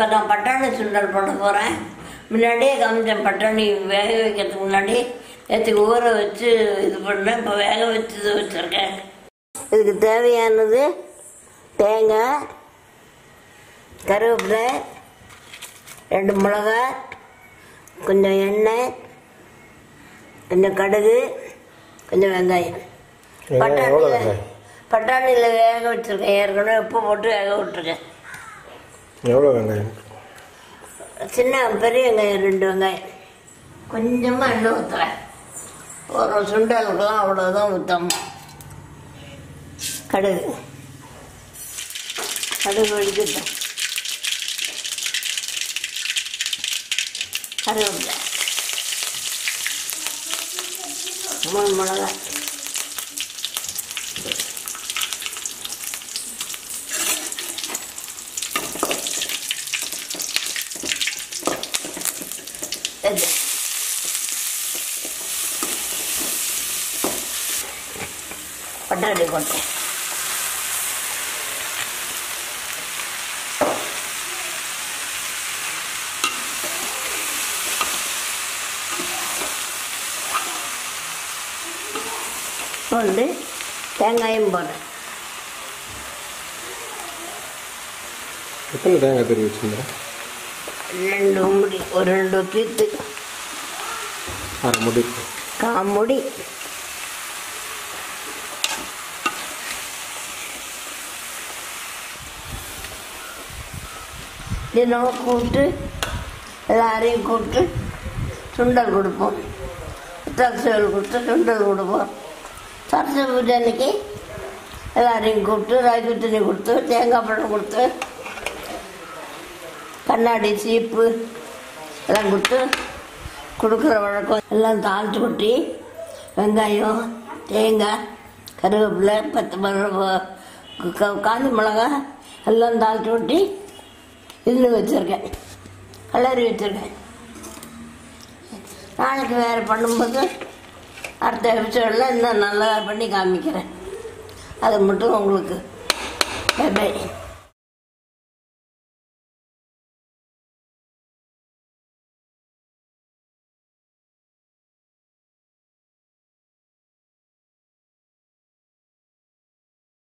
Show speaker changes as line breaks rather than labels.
இப்போ நான் பட்டாணி சுண்டல் போட போகிறேன். முன்னாடியே காமிச்சேன். பட்டாணி வேக வைக்கிறதுக்கு முன்னாடி நேற்று ஊற வச்சு இது பண்ணேன். இப்போ வேக வச்சு இது வச்சுருக்கேன். இதுக்கு தேவையானது தேங்காய், கருவேப்பிலை, 2 மிளகாய், கொஞ்சம் எண்ணெய், கொஞ்சம் கடுகு, கொஞ்சம் வெங்காயம். பட்டாணியில் வேக வச்சுருக்கேன். ஏற்கனவே உப்பு போட்டு வேக விட்டுருக்கேன்.
எவ்வளோ வெங்காயம்?
சின்ன பெரிய வெங்காயம் 2 வெங்காயம். கொஞ்சமாக எண்ணெய் ஊற்றுறேன். ஒரு சுண்டலுக்குலாம் அவ்வளோதான் ஊற்றணும். கடுகு வெடிக்கிட்டோம். கருவேப்பிலை, 3 மிளகாய், பட்டாணி போட்டேன். வந்து தேங்காயும் போடுறேன்.
எத்தனை தேங்காய் திருவி வச்சுருந்தேன்?
2 முடி, ஒரு 2 பீத்து,
1/2 முடி,
1/4 முடி. தினம் கூப்பிட்டு எல்லாரையும் கூப்பிட்டு சுண்டல் கொடுப்போம். தரிசல் கொடுத்து சுண்டல் கொடுப்போம். சரஸ்வதி பூஜை அன்னைக்கு எல்லாரையும் கூப்பிட்டு ராஜு தண்ணி கொடுத்து தேங்காய் பழம் கொடுத்து கண்ணாடி சீப்பு எல்லாம் கொடுக்குற வழக்கம். எல்லாம் தாளிச்சு கொட்டி வெங்காயம், தேங்காய், கருவேப்பிலை, 10 மிளகா, காஞ்ச மிளகா எல்லாம் தாளிச்சு கொட்டி இதில் வச்சுருக்கேன். கலரி வச்சுருக்கேன். நாளைக்கு வேறு பண்ணும்போது அடுத்த எபிசோடில் இன்னும் நல்லா பண்ணி காமிக்கிறேன். அது மட்டும் உங்களுக்கு பை பை.